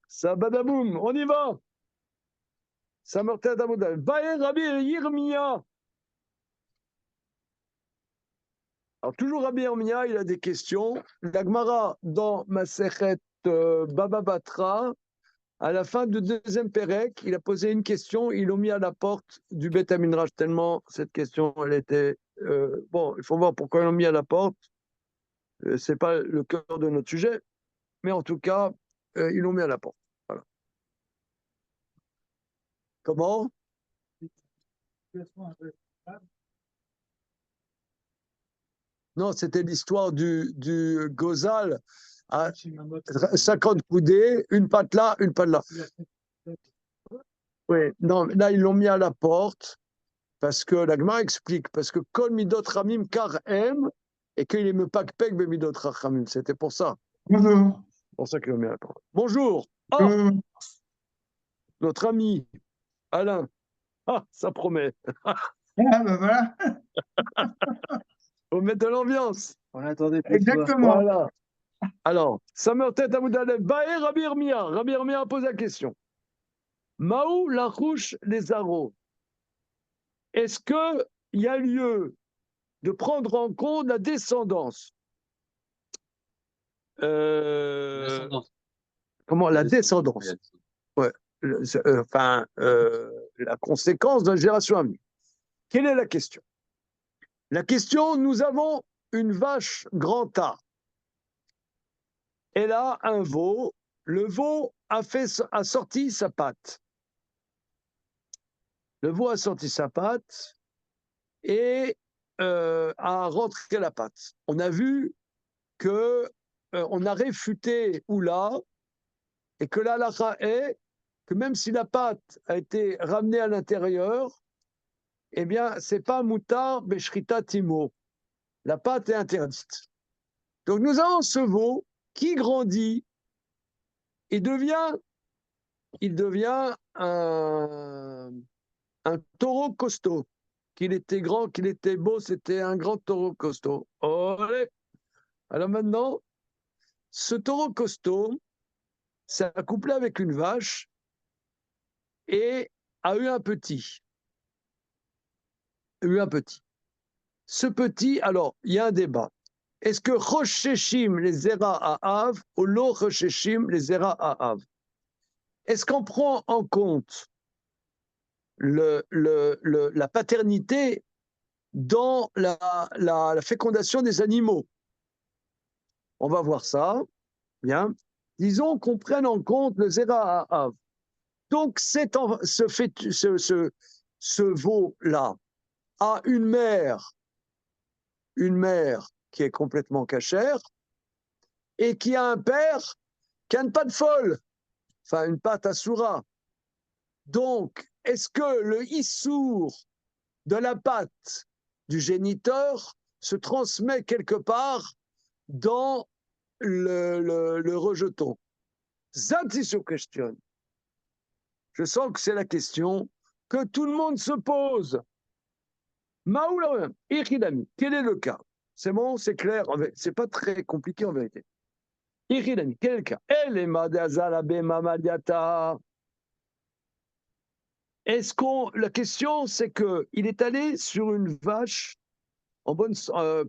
Ça badaboum, on y va. Ça me tête à bout Vaïe Rabbi Yirmiya. Alors, toujours Rabbi Yirmiya, il a des questions. L'Agmara, dans Masechet Baba Batra, à la fin du deuxième Pérec, il a posé une question, ils l'ont mis à la porte du Beth Aminraj, tellement cette question, elle était... bon, il faut voir pourquoi ils l'ont mis à la porte. Ce n'est pas le cœur de notre sujet, mais en tout cas, ils l'ont mis à la porte. Voilà. Comment? Non, c'était l'histoire du Gozal à 50 coudées, une patte là, une patte là. Oui, non, là, ils l'ont mis à la porte parce que la Gemara explique, parce que Kol Midot Ramim Kar M et qu'il est me pakpek be Midot Ramim. C'était pour ça. Bonjour. Pour ça qu'ils l'ont mis à la porte. Bonjour. Oh, Euh, notre ami Alain. Ah, ça promet. ah, ben voilà. Faut mettre de l'ambiance. On attendait plus de toi. Exactement. Voilà. Alors, ça me tête à Moudalev. Baé Rabbi Yirmiya. Rabbi Yirmiya pose la question. Maou la rouche les arrows. Est-ce qu'il y a lieu de prendre en compte la descendance? Comment la descendance? Ouais. Enfin, la conséquence d'une génération à venir. Quelle est la question? La question, nous avons une vache grand A. Elle a un veau. Le veau a sorti sa patte. Le veau a sorti sa patte et a rentré la patte. On a vu que on a réfuté Oula et que l'halakha est que même si la pâte a été ramenée à l'intérieur, eh bien, c'est pas moutar beshrita timo. La pâte est interdite. Donc nous avons ce veau qui grandit et il devient un taureau costaud. Qu'il était grand, qu'il était beau, c'était un grand taureau costaud. Olé. Alors maintenant, ce taureau costaud s'est accouplé avec une vache et a eu un petit. Ce petit, alors, il y a un débat. Est-ce que Rosheshim les Zera à Av ou Lo Rosheshim les Zera à Av? Est-ce qu'on prend en compte la paternité dans la fécondation des animaux? On va voir ça. Bien. Disons qu'on prenne en compte le Zera à Av. Donc, ce veau-là a une mère qui est complètement cachère et qui a un père qui a une patte folle, enfin une patte assoura. Donc, est-ce que le issour de la patte du géniteur se transmet quelque part dans le rejeton? Zanti question. Je sens que c'est la question que tout le monde se pose. Maoula, Iridami, quel est le cas? C'est bon, c'est clair, c'est pas très compliqué en vérité. Iridami, quel est le cas? Est-ce qu'on. La question, c'est qu'il est allé sur une vache en bonne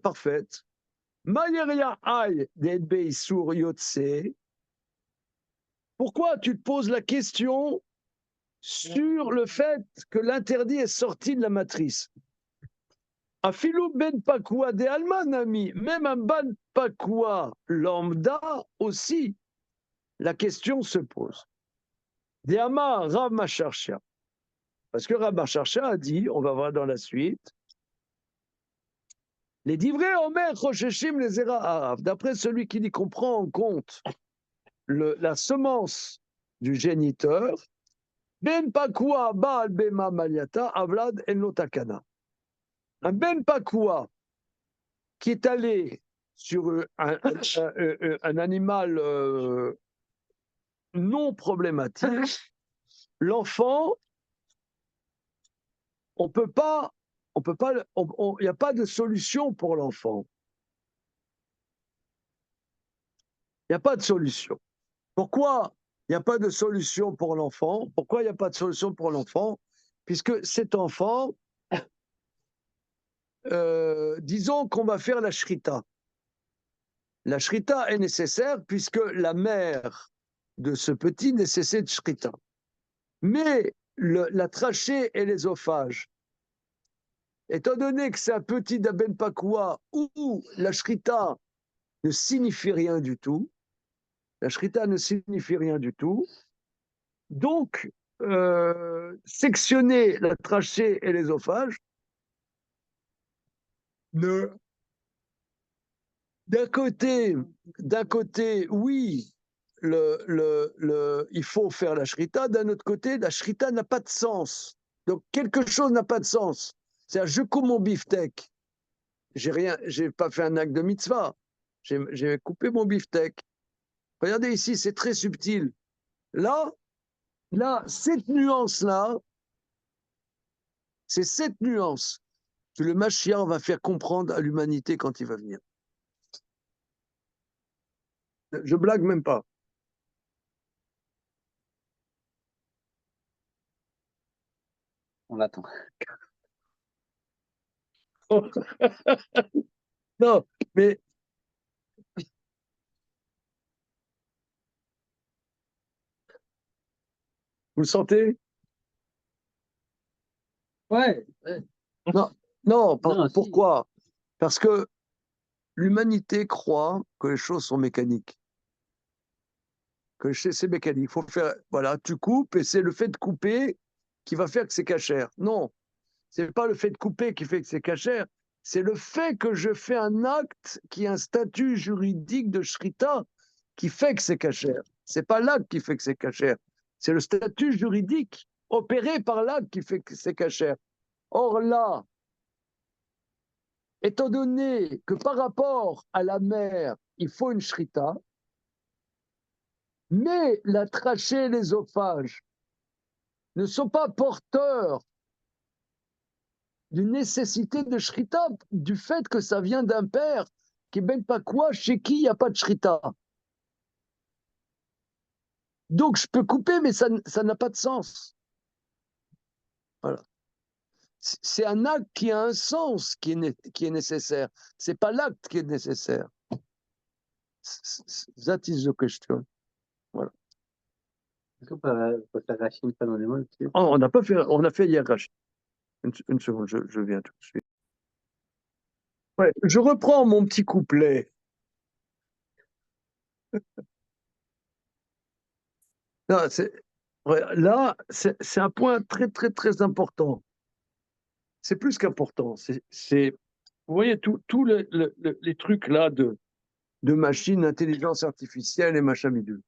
parfaite. Mayeria ay d'Edbei sur Yotse. Pourquoi tu te poses la question sur le fait que l'interdit est sorti de la matrice? Afilou ben pakwa de almanami, même un ban pakwa lambda aussi, la question se pose. De Amar Rav Macharcha. Parce que Rav Macharcha a dit, on va voir dans la suite, les divrei Omer Chosheshim les Zera Arav. D'après celui qui dit qu'on prend en compte la semence du géniteur, Ben Pakua Baal Bema Maliata Avlad El Notakana. Un Ben Pakua qui est allé sur un animal non problématique, l'enfant, il n'y a pas de solution pour l'enfant. Il n'y a pas de solution. Pourquoi il n'y a pas de solution pour l'enfant? Pourquoi il n'y a pas de solution pour l'enfant? Puisque cet enfant, disons qu'on va faire la shrita. La shrita est nécessaire puisque la mère de ce petit nécessite shrita. Mais la trachée et l'ésophage, étant donné que c'est un petit d'Aben Pakoua où la shrita ne signifie rien du tout, la shrita ne signifie rien du tout, donc sectionner la trachée et l'ésophage, d'un côté, oui, il faut faire la shrita, d'un autre côté, la shrita n'a pas de sens. Donc quelque chose n'a pas de sens. C'est-à-dire, je coupe mon beefsteak, j'ai pas fait un acte de mitzvah, j'ai coupé mon beefsteak. Regardez ici, c'est très subtil. Là, cette nuance-là, c'est cette nuance que le Mashiach va faire comprendre à l'humanité quand il va venir. Je blague même pas. On l'attend. Non, mais vous le sentez? Ouais. Non, non, Non, si. pourquoi? Parce que l'humanité croit que les choses sont mécaniques. Que c'est mécanique. Faut faire, voilà, tu coupes et c'est le fait de couper qui va faire que c'est cachère. Non, c'est pas le fait de couper qui fait que c'est cachère. C'est le fait que je fais un acte qui a un statut juridique de shrita qui fait que c'est cachère. C'est pas l'acte qui fait que c'est cachère. C'est le statut juridique opéré par l'acte qui fait que c'est cachère. Or là, étant donné que par rapport à la mer, il faut une shrita, mais la trachée et l'ésophage ne sont pas porteurs d'une nécessité de shrita, du fait que ça vient d'un père qui est ben pas quoi, chez qui il n'y a pas de shrita. Donc je peux couper, mais ça n'a pas de sens. Voilà. C'est un acte qui a un sens qui est nécessaire. C'est pas l'acte qui est nécessaire. That is the question. Voilà. Est-ce qu'on peut faire Rachid pendant les mots dessus? Oh, on a fait hier Rachid. Une seconde, je viens tout de suite. Ouais, je reprends mon petit couplet. Non, là, c'est un point très, très, très important. C'est plus qu'important. Vous voyez, tous les trucs là de machines, intelligence artificielle et machin bidule.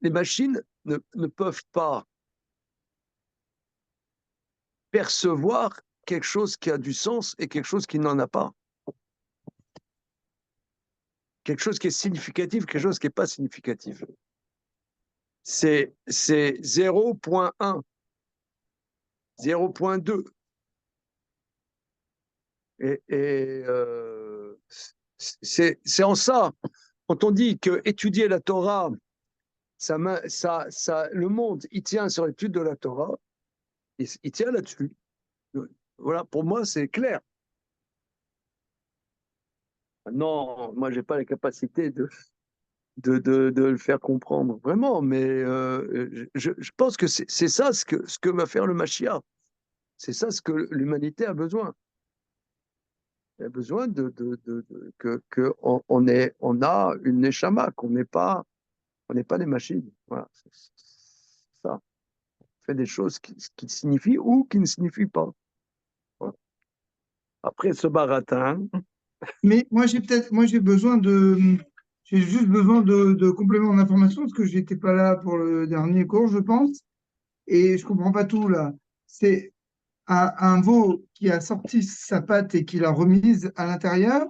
Les machines ne peuvent pas percevoir quelque chose qui a du sens et quelque chose qui n'en a pas. Quelque chose qui est significatif, quelque chose qui n'est pas significatif. C'est 0.1, 0.2. C'est en ça, quand on dit que étudier la Torah, le monde, il tient sur l'étude de la Torah, il tient là-dessus. Voilà, pour moi, c'est clair. Non, moi, je n'ai pas la capacité de le faire comprendre, vraiment, mais je pense que c'est ça ce que va faire le Mashiach. C'est ça ce que l'humanité a besoin. Elle a besoin que on a une neshama, qu'on n'est pas des machines. Voilà, c'est ça. On fait des choses qui signifient ou qui ne signifient pas. Voilà. Après ce baratin. Mais moi, j'ai juste besoin de compléments d'information parce que j'étais pas là pour le dernier cours, je pense, et je comprends pas tout là. C'est un veau qui a sorti sa patte et qui l'a remise à l'intérieur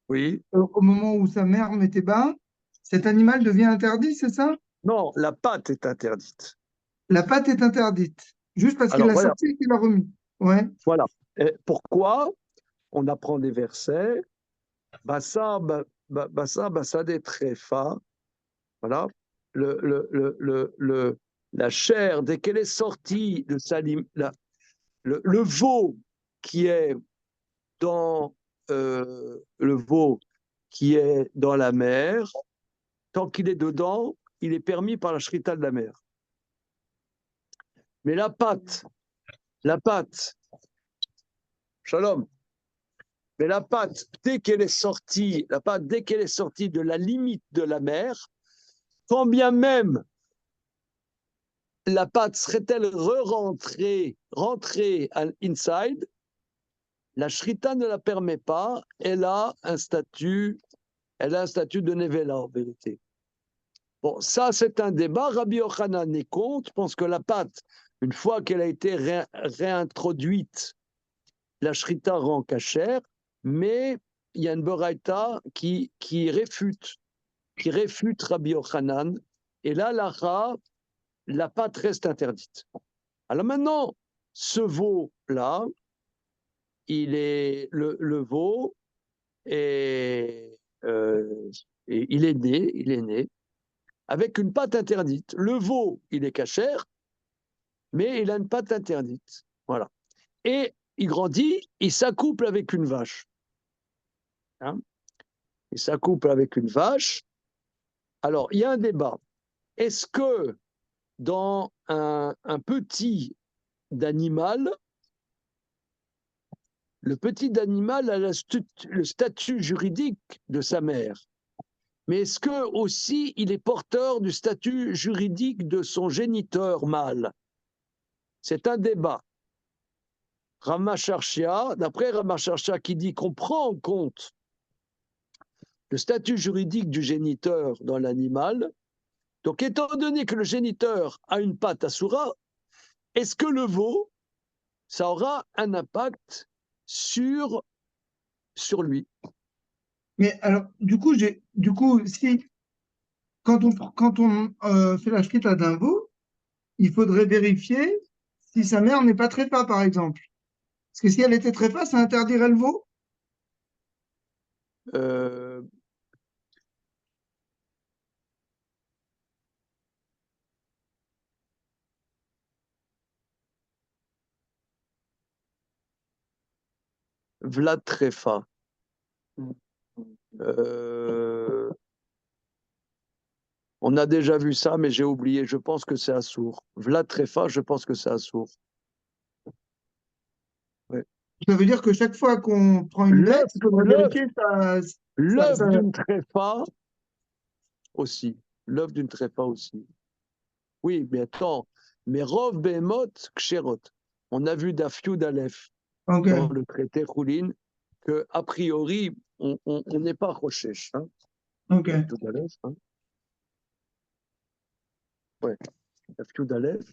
Oui. au moment où sa mère mettait bas. Cet animal devient interdit, c'est ça? Non, la pâte est interdite. La patte est interdite, juste parce qu'il Alors l'a voilà. sorti et qu'il l'a remis. Ouais. Voilà. Et pourquoi on apprend des versets? Bassa des tréfa, Voilà. La chair, dès qu'elle est sortie de sa le veau qui est dans le veau qui est dans la mer, tant qu'il est dedans, il est permis par la shrita de la mer. Mais la pâte, shalom, mais la pâte, dès qu'elle est sortie de la limite de la mer, quand bien même la pâte serait-elle rentrée à l'inside, la shrita ne la permet pas, elle a un statut de nevela en vérité. Bon, ça c'est un débat. Rabbi Yochanan est contre, pense que la pâte, une fois qu'elle a été réintroduite, la shrita rend cachère, mais il y a une Boraïta qui réfute Rabbi Yochanan, et là, la pâte reste interdite. Alors maintenant, ce veau-là, le veau, et il est né avec une pâte interdite. Le veau, il est cachère, mais il a une pâte interdite. Voilà. Et il grandit, il s'accouple avec une vache. Hein, il s'accouple avec une vache. Alors, il y a un débat. Est-ce que dans un petit d'animal, le petit d'animal a le statut juridique de sa mère, mais est-ce que aussi il est porteur du statut juridique de son géniteur mâle? C'est un débat. D'après Ramacharchia, qui dit qu'on prend en compte le statut juridique du géniteur dans l'animal, donc étant donné que le géniteur a une patte asura, est-ce que le veau, ça aura un impact sur lui? Mais alors, du coup, si quand on fait la shrita d'un veau, il faudrait vérifier si sa mère n'est pas tréfa, par exemple. Parce que si elle était tréfa, ça interdirait le veau. euh, Vlad Trefa. On a déjà vu ça, mais j'ai oublié. Je pense que c'est Assour. Vlad Trefa, je pense que c'est Assour. Ouais. Ça veut dire que chaque fois qu'on prend une bête, il faudrait vérifier L'œuf d'une tréfa aussi. L'œuf d'une tréfa aussi. Oui, mais attends. Mais Rov Behemoth Ksherot. On a vu d'Afiud Aleph Ok. dans le traité Choulin que a priori, on n'est pas Rochesh. Hein. Ok. Afiud Aleph. Hein. Ouais. Afiud Aleph.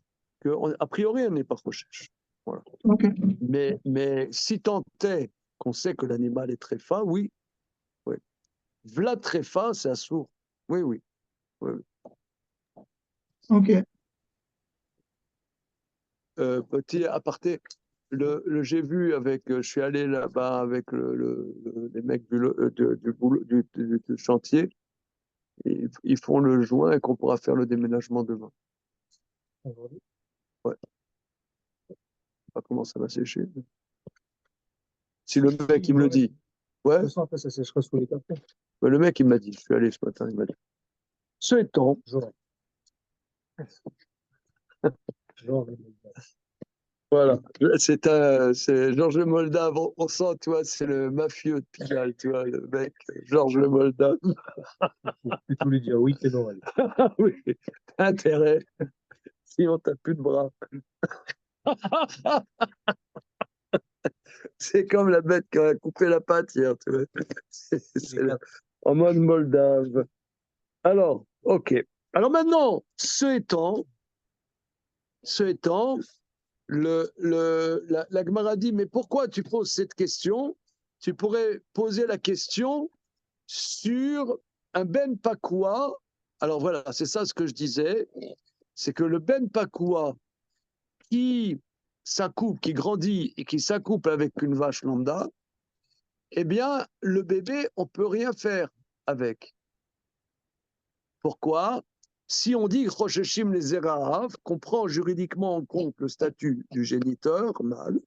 A priori, on n'est pas Rochesh. Voilà. Ok. Mais si tant est qu'on sait que l'animal est tréfa, oui. Oui. Vlad tréfa, c'est Assour. Oui, oui. Oui, oui. Ok. Petit aparté, j'ai vu avec, je suis allé là-bas avec les mecs du chantier, ils font le joint et qu'on pourra faire le déménagement demain. Aujourd'hui, Ouais, pas comment ça va sécher. Si le mec il me le dit, ouais, de toute façon, après, ça séchera sous les cafés. ouais, le mec il m'a dit, je suis allé ce matin, il m'a dit. Ce étant, Genre, voilà, c'est Georges le Moldave, on sent, tu vois, c'est le mafieux de Pigalle, tu vois, le mec, Georges le Moldave. il faut plutôt lui dire oui que non. Allez. Ah oui, t'as intérêt, sinon t'as plus de bras. C'est comme la bête qui a coupé la patte hier, tu vois. En mode moldave. Alors, ok. Alors maintenant, ce étant, la Gemara dit, mais pourquoi tu poses cette question? Tu pourrais poser la question sur un Ben Pakwa. Alors voilà, c'est ça ce que je disais, c'est que le Ben Pakwa qui s'accouple, qui grandit et qui s'accouple avec une vache lambda, eh bien, le bébé, on ne peut rien faire avec. Pourquoi? Si on dit Rosheshim les Zerahav, qu'on prend juridiquement en compte le statut du géniteur mâle,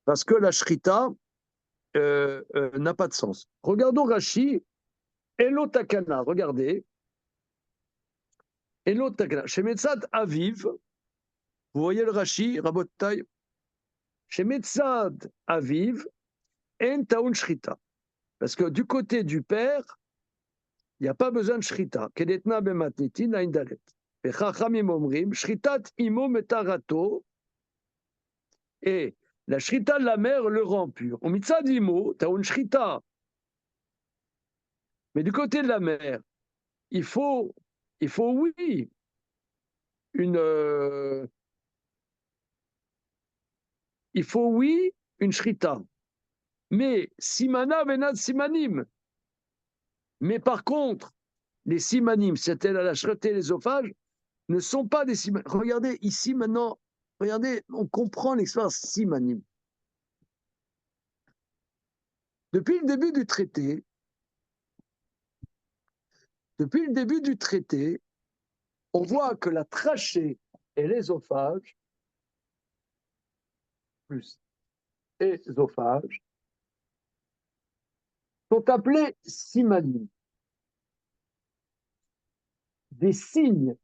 parce que la Shrita n'a pas de sens. Regardons Rashi, Elo Takana, regardez. Elo Takana, chez Metzad Aviv, vous voyez le Rashi, Rabotai, chez Metzad Aviv, En Taun Shrita. Parce que du côté du père, il n'y a pas besoin de Shrita. Kedetna bematniti na indalet. Chachamim omrim, Shritat imo metarato, et la Shrita de la mère le rend pur. On mitzad imo, Taun Shrita. Mais du côté de la mère, il faut oui, une, il faut oui, une shrita. Mais simana venad simanim. Mais par contre, les simanim, c'est-à-dire la shrita et l'œsophage, ne sont pas des simanim. Regardez ici maintenant, regardez, on comprend l'expérience simanim. Depuis le début du traité, on voit que la trachée et l'œsophage, plus œsophage, sont appelés simanim. Des signes.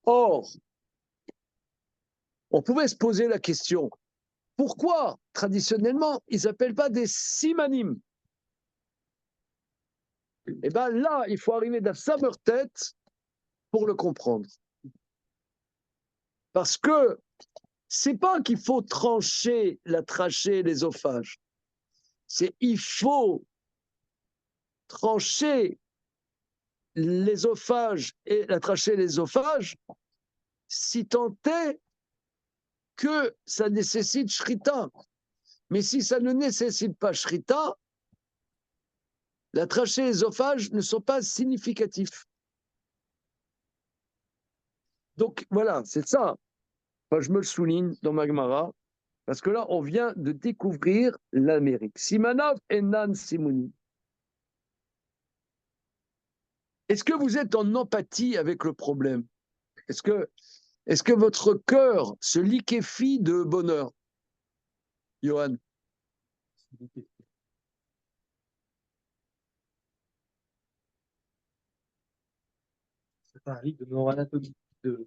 Or, on pouvait se poser la question, pourquoi traditionnellement ils n'appellent pas des simanim? Eh bien là, il faut arriver d'un tête pour le comprendre. Parce que c'est pas qu'il faut trancher la trachée et l'œsophage, c'est il faut trancher l'œsophage et la trachée et l'œsophage si tant est que ça nécessite shrita. Mais si ça ne nécessite pas shrita, la trachée et l'œsophage ne sont pas significatifs. Donc voilà, c'est ça. Enfin, je me le souligne dans ma Gemara, parce que là, on vient de découvrir l'Amérique. Simanov et Nan Simoni. Est-ce que vous êtes en empathie avec le problème? Est-ce que votre cœur se liquéfie de bonheur, Johan? C'est un livre de neuroanatomie,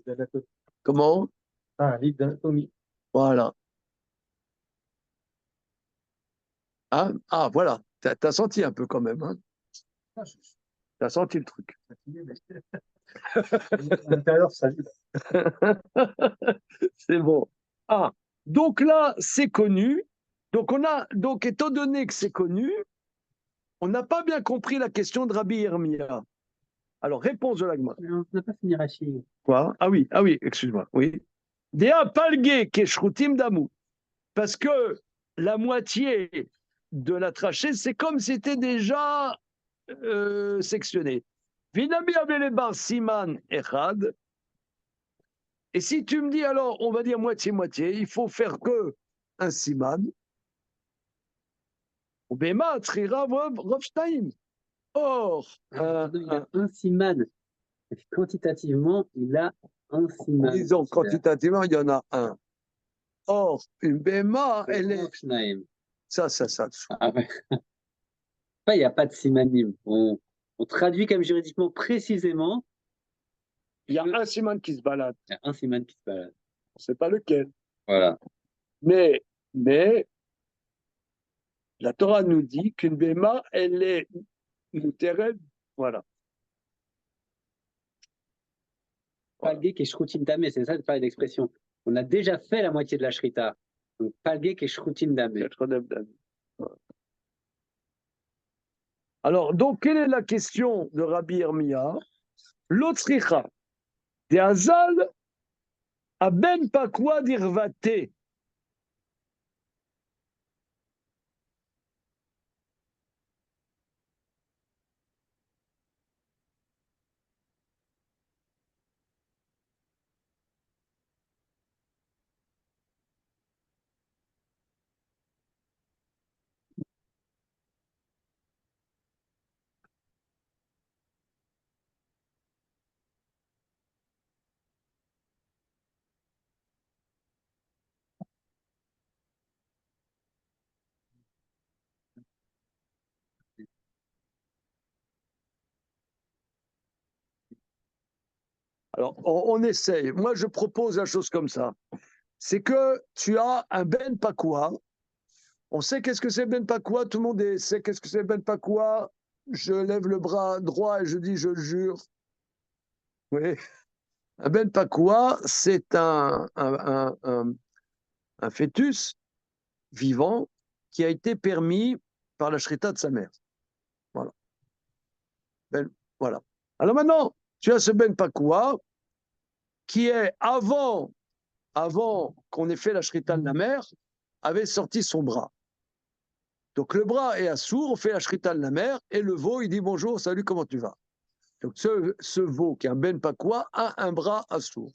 d'anatomie. Comment? Un livre d'anatomie. Voilà. Ah, voilà. T'as senti un peu quand même. Hein? T'as senti le truc. À l'intérieur, ça vit. C'est bon. Ah, donc là, c'est connu. Donc, étant donné que c'est connu, on n'a pas bien compris la question de Rabbi Yermia. Alors, réponse de l'Agma. On n'a pas fini Rachid. Quoi? Ah oui, excuse-moi. Oui. Dea palge keshrutim damu. Parce que la moitié de la trachée, c'est comme si c'était déjà sectionné. Vinami avelebar siman echad. Et si tu me dis alors, on va dire moitié-moitié, il faut faire que un siman. Ou bema trira rovshtaim. Or, Il a un siman. Quantitativement, il a un siman. disons quantitativement, il y en a un. Or, une bema, elle est. Ça. Ah ouais. Il n'y a pas de simanim. On traduit comme juridiquement précisément. Il y a un siman qui se balade. Il y a un siman qui se balade. On ne sait pas lequel. Voilà. Mais la Torah nous dit qu'une béma, elle est mouterelle. Voilà. Palgué keshrutim damé, c'est ça de parler d'expression. On a déjà fait la moitié de la shrita. Donc, palgué keshrutim damé. Alors, donc, quelle est la question de Rabbi Irmia? L'otzricha, de Hazal, à ben pakwa d'irvate. Alors, on essaye. Moi, je propose la chose comme ça. C'est que tu as un Ben Pakwa. On sait qu'est-ce que c'est Ben Pakwa. Tout le monde sait qu'est-ce que c'est Ben Pakwa. Je lève le bras droit et je dis, je le jure. Oui. Un Ben Pakwa, c'est un fœtus vivant qui a été permis par la shrita de sa mère. Voilà. Voilà. Alors maintenant, tu as ce Ben Pakwa qui est avant qu'on ait fait la shrita de la mère, avait sorti son bras. Donc le bras est assourd, on fait la shrita de la mère, et le veau, il dit bonjour, salut, comment tu vas? Donc ce veau, qui est un Ben Pakwa, a un bras assourd.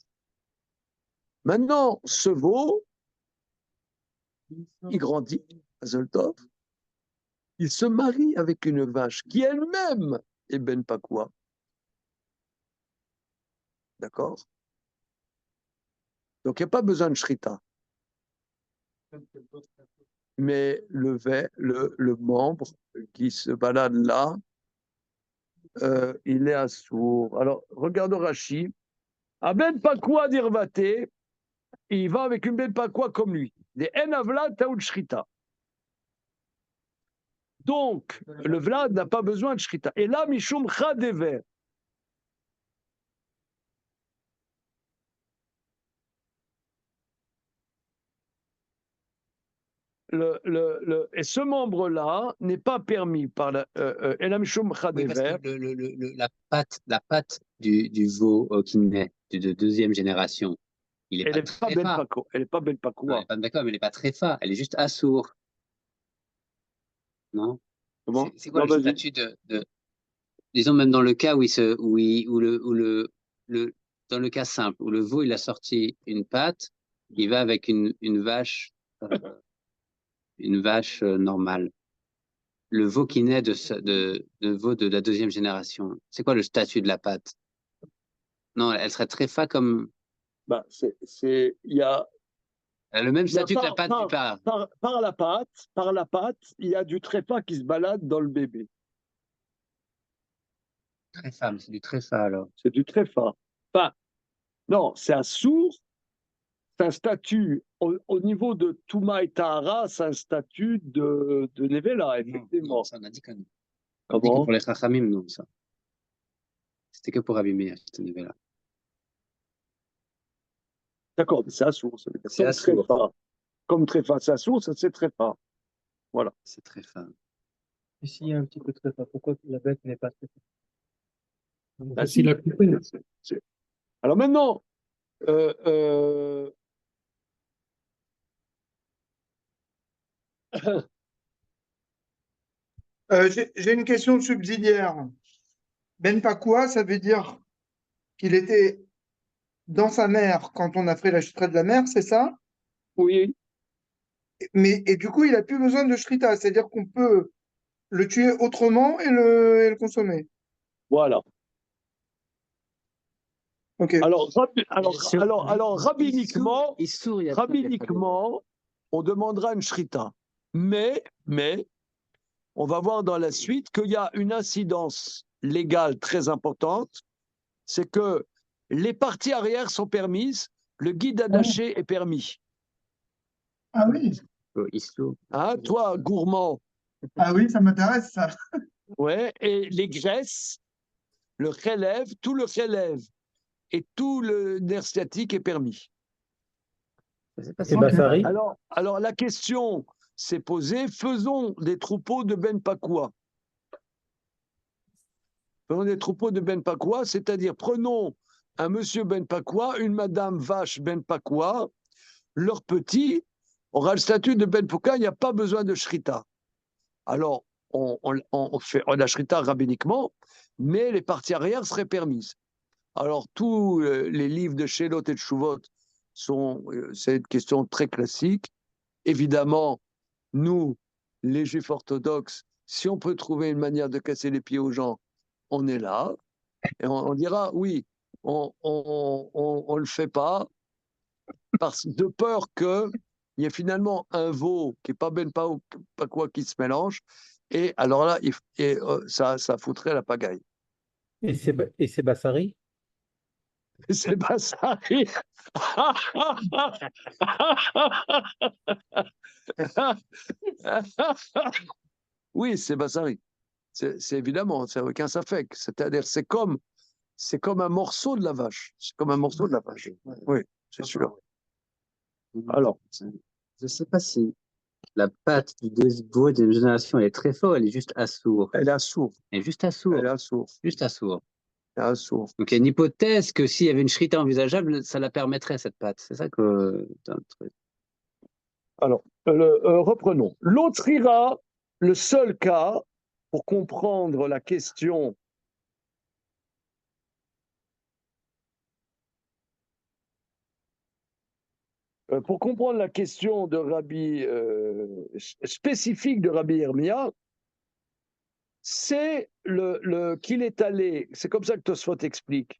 Maintenant, ce veau, il grandit, Azoltov, il se marie avec une vache qui elle-même est Ben Pakwa. D'accord? Donc il n'y a pas besoin de shrita. Mais le membre qui se balade là, il est assourd. Alors, regarde Rashi. À Ben Pakwa d'Irvaté, il va avec une Ben Pakwa comme lui. Des En Avlad Taoud Shrita. Donc, le Vlad n'a pas besoin de Shrita. Et là, Mishum Chadever. Et ce membre-là n'est pas permis par la Elamishum Oui, parce que Chadever. la patte du veau qui naît de deuxième génération, il est Elle pas n'est pas très Ben fin. Pakwa. Elle n'est pas Ben Non, elle Pakwa. est pas d'accord, mais elle est pas très fin. Elle est juste assourde. Non? Comment? C'est quoi Non, le vas-y. statut disons même dans le cas où dans le cas simple, où le veau il a sorti une patte, il va avec une vache normale. Le veau qui naît de veau de la deuxième génération, c'est quoi le statut de la patte? Non, elle serait tréfa comme. Bah, il y a Elle a le même Il y a statut que la patte du père. par la patte, il y a du trépas qui se balade dans le bébé. Tréfa, mais c'est du tréfa alors. C'est du trépas. Enfin, non, c'est un sourd, c'est un statut, au niveau de Touma et Tahara, c'est un statut de Nevela, effectivement. Non, ça on a dit que non. Ah On a dit que bon? pour les Chachamim, non, ça. C'était que pour abîmer cette nouvelle-là. D'accord, mais c'est un sourd. C'est un sourd. Comme trépas, c'est un sourd, ça c'est trépas. Voilà. C'est tréfa. Et s'il y a un petit peu de trépas, pourquoi la bête n'est pas trépas? Ah, si. Alors maintenant, J'ai une question subsidiaire. Ben Pakwa, ça veut dire qu'il était dans sa mère quand on a fait la shrita de la mère, c'est ça? oui, Et du coup, il n'a plus besoin de shrita, c'est-à-dire qu'on peut le tuer autrement et le consommer. voilà. Ok. Alors, rabbiniquement, Rabbiniquement, on demandera une shrita. Mais, on va voir dans la suite qu'il y a une incidence légale très importante, c'est que les parties arrière sont permises, le guide attaché est permis. Ah oui. Hein, toi, gourmand, Ah oui, ça m'intéresse, ça. ouais, et les graisses, le relève, tout le relève et tout le nerf sciatique est permis. Et Bassari? Alors la question s'est posée, faisons des troupeaux de Ben Pakwa. Faisons des troupeaux de Ben Pakwa, c'est-à-dire prenons un monsieur Ben Pakwa, une madame vache Ben Pakwa, leurs petits, on aura le statut de Ben Pakwa, il n'y a pas besoin de shrita. Alors, on fait la shrita rabbiniquement, mais les parties arrière seraient permises. Alors, tous les livres de Shelot et de Shuvot c'est une question très classique. Évidemment, nous, les juifs orthodoxes, si on peut trouver une manière de casser les pieds aux gens, on est là. Et on dira, oui, on le fait pas, de peur qu'il y ait finalement un veau qui n'est pas ben pas quoi qui se mélange. Et alors là, ça foutrait la pagaille. Et c'est Bassari? C'est Bassari. Oui, c'est Bassari. C'est évidemment, c'est aucun safek. C'est-à-dire, c'est comme un morceau de la vache. C'est comme un morceau de la vache. Oui, c'est sûr. Alors, je ne sais pas si la pâte du veau de génération elle est très forte, elle est juste assourde. elle est assourde. Elle est juste assourde. Elle est assourde. Juste assourde. Elle est assourde. Donc il y a une hypothèse que s'il y avait une shrita envisageable, ça la permettrait, cette pâte. C'est ça que. Alors, reprenons. L'autre ira, le seul cas pour comprendre la question. Pour comprendre la question de Rabbi spécifique de Rabbi Hermia, c'est qu'il est allé, c'est comme ça que Tosfot explique,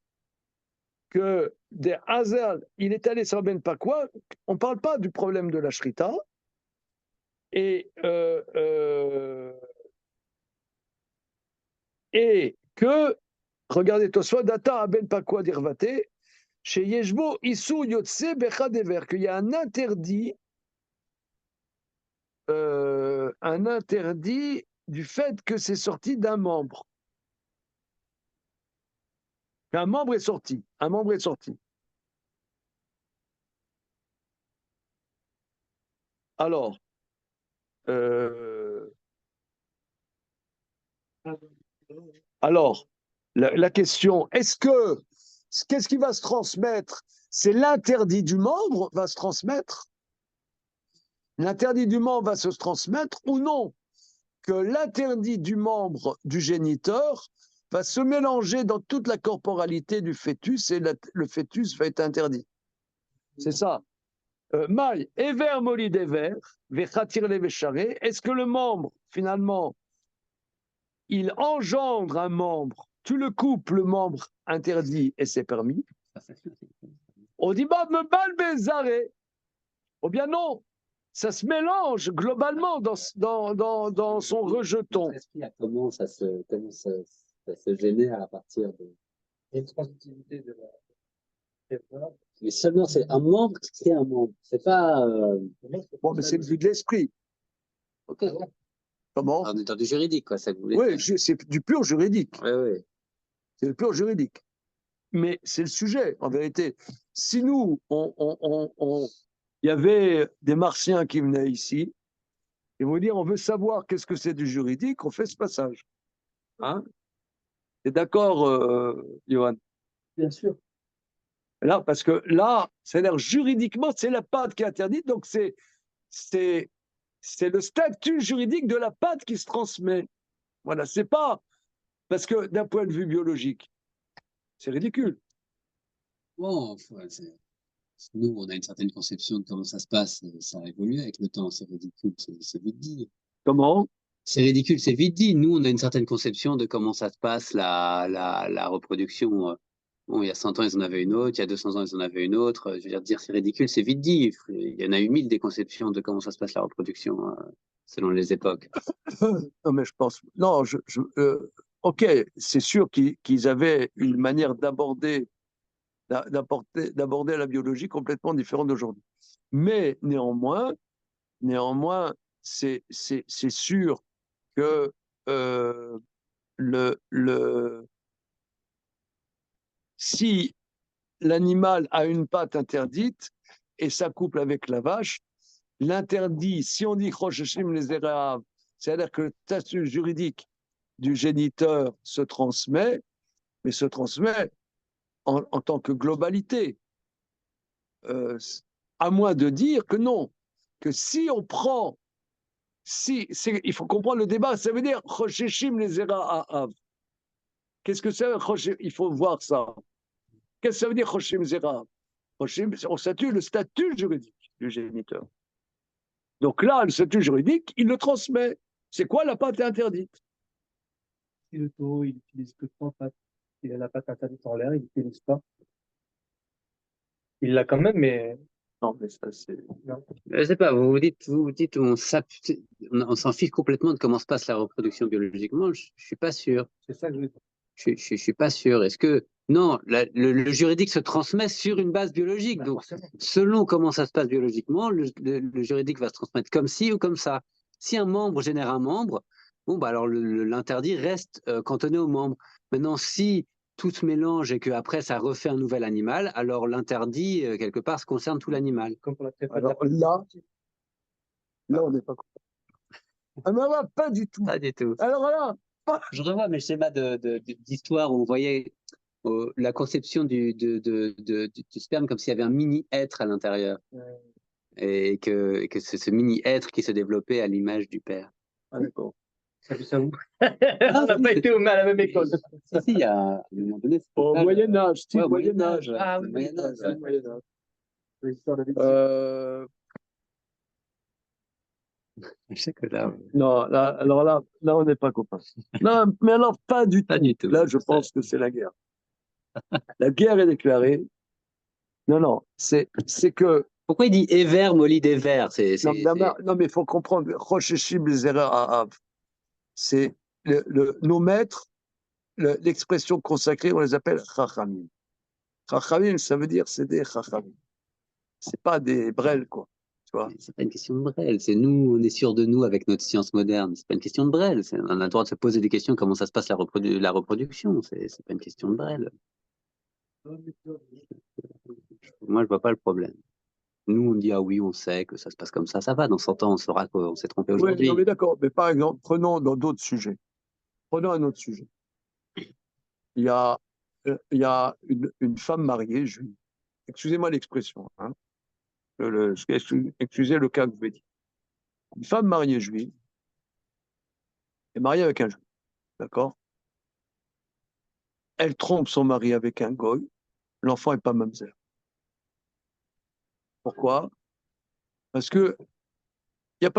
que des Hazal, il est allé sur Ben Pakwa, on ne parle pas du problème de la Shrita, et que, regardez Tosfot, Data Ben Pakwa d'Irvate, chez Yeshbo Issou Yotse Bechadever, qu'il y a un interdit du fait que c'est sorti d'un membre. Un membre est sorti. Un membre est sorti. Alors, la question, qu'est-ce qui va se transmettre? C'est l'interdit du membre va se transmettre? L'interdit du membre va se transmettre ou non? Que l'interdit du membre du géniteur va se mélanger dans toute la corporalité du fœtus et le fœtus va être interdit. C'est ça. Maï, Ever Molid Ever, Vechatir Levecharé, est-ce que le membre, finalement, il engendre un membre, tu le coupes, le membre interdit et c'est permis? On dit, bah, me balbezaré. Oh bien non, ça se mélange globalement dans son rejeton. Comment ça se génère à partir de. L'intransmissibilité de la. Mais seulement c'est un membre qui crée un membre. C'est pas. Bon, mais c'est le vue de l'esprit. Ok. Comment? On est dans du juridique, quoi, ça que vous voulez Oui, dire. c'est du pur juridique. Oui, oui. C'est le pur juridique. Mais c'est le sujet, en vérité. Si nous, il y avait des Martiens qui venaient ici, et vont dire, on veut savoir qu'est-ce que c'est du juridique, on fait ce passage. Hein? T'es d'accord, Johan? Bien sûr. Là, parce que là, c'est-à-dire juridiquement, c'est la pâte qui est interdite, donc c'est le statut juridique de la pâte qui se transmet. Voilà, c'est pas parce que d'un point de vue biologique, c'est ridicule. Bon, nous, on a une certaine conception de comment ça se passe. Ça a évolué avec le temps. C'est ridicule, c'est vite dit. Comment? C'est ridicule, c'est vite dit. Nous, on a une certaine conception de comment ça se passe, la reproduction. Bon, il y a 100 ans, ils en avaient une autre. Il y a 200 ans, ils en avaient une autre. Je veux dire c'est ridicule, c'est vite dit. Il y en a eu 1000 des conceptions de comment ça se passe, la reproduction, selon les époques. Non, mais je pense. Non, ok, c'est sûr qu'ils avaient une manière d'aborder la biologie complètement différente d'aujourd'hui. Mais néanmoins, c'est sûr que si l'animal a une patte interdite et s'accouple avec la vache, l'interdit, si on dit Chosheshim les Erav, c'est-à-dire que le statut juridique du géniteur se transmet, mais se transmet en tant que globalité. À moins de dire que non, que si on prend, il faut comprendre le débat, ça veut dire Chosheshim les Erav. Qu'est-ce que c'est? Il faut voir ça. Qu'est-ce que ça veut dire Choshim Zera? On statue le statut juridique du géniteur. Donc là, le statut juridique, il le transmet. C'est quoi la pâte interdite? Si le taureau, il utilise que 3 pattes, il a la patte interdite en l'air, il n'utilise pas. Il l'a quand même, mais. Non, mais ça, c'est. Je sais pas, vous vous dites on s'en fiche complètement de comment se passe la reproduction biologiquement. Je suis pas sûr. C'est ça que je veux dire. Je suis pas sûr. Est-ce que Non, le juridique se transmet sur une base biologique. Donc, selon comment ça se passe biologiquement, le juridique va se transmettre comme ci ou comme ça. Si un membre génère un membre, bon, bah alors l'interdit reste cantonné au membre. Maintenant, si tout se mélange et qu'après ça refait un nouvel animal, alors l'interdit, quelque part, se concerne tout l'animal. Comme pour la Alors là, on n'est pas content. Ah, mais là, pas du tout. Pas du tout. Alors là, Je revois mes schémas d'histoire où on voyait la conception du sperme comme s'il y avait un mini-être à l'intérieur. Et que c'est ce mini-être qui se développait à l'image du père. ah, d'accord. Ça fait ça où? On n'a pas été à la même école. Si, il y a à un moment donné. Au Moyen-Âge, Ouais, au Moyen-Âge. Ah oui, Moyen-Âge. C'est le Moyen-Âge. l'histoire de Vinci. Je sais que là, Non, là, alors là, on n'est pas copains. Non, mais alors pas du tout. pas du tout. Là, je pense que c'est la guerre. La guerre est déclarée. Non, c'est que. Pourquoi il dit Ever, Molly d'Ever? Non, mais il faut comprendre. Rosh Hashim Zera Ha'av. C'est nos maîtres, l'expression consacrée, on les appelle Chachamim. Chachamim, ça veut dire c'est des Chachamim. C'est pas des brels, quoi. Tu vois. C'est pas une question de Brel. C'est nous, on est sûr de nous avec notre science moderne. C'est pas une question de Brel. On a le droit de se poser des questions comment ça se passe la reproduction. C'est pas une question de Brel. Moi, je vois pas le problème. Nous, on dit ah oui, on sait que ça se passe comme ça va. Dans 100 ans, on saura qu'on s'est trompé Oui, aujourd'hui. non, mais d'accord. Mais par exemple, prenons dans d'autres sujets. Prenons un autre sujet. Il y a une femme mariée juive. Excusez-moi l'expression. Hein. Excusez le cas que vous avez dit. Une femme mariée juive est mariée avec un juif. D'accord? Elle trompe son mari avec un goy. L'enfant n'est pas mamzer. Pourquoi? Parce que il n'y a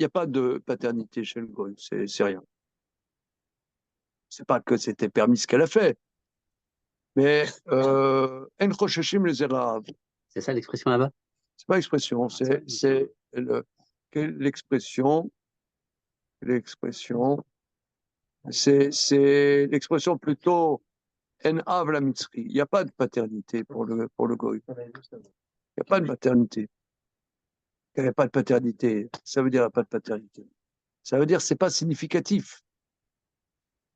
pas de paternité chez le goy. C'est rien. C'est pas que c'était permis ce qu'elle a fait. Mais en chosheshim les zerav. C'est ça l'expression là-bas? C'est pas l'expression, c'est l'expression. C'est l'expression plutôt en av la mitzri. Il n'y a pas de paternité pour le goy. Il n'y a pas de paternité. Il n'y a pas de paternité. Ça veut dire il n'y a pas de paternité. Ça veut dire c'est pas significatif.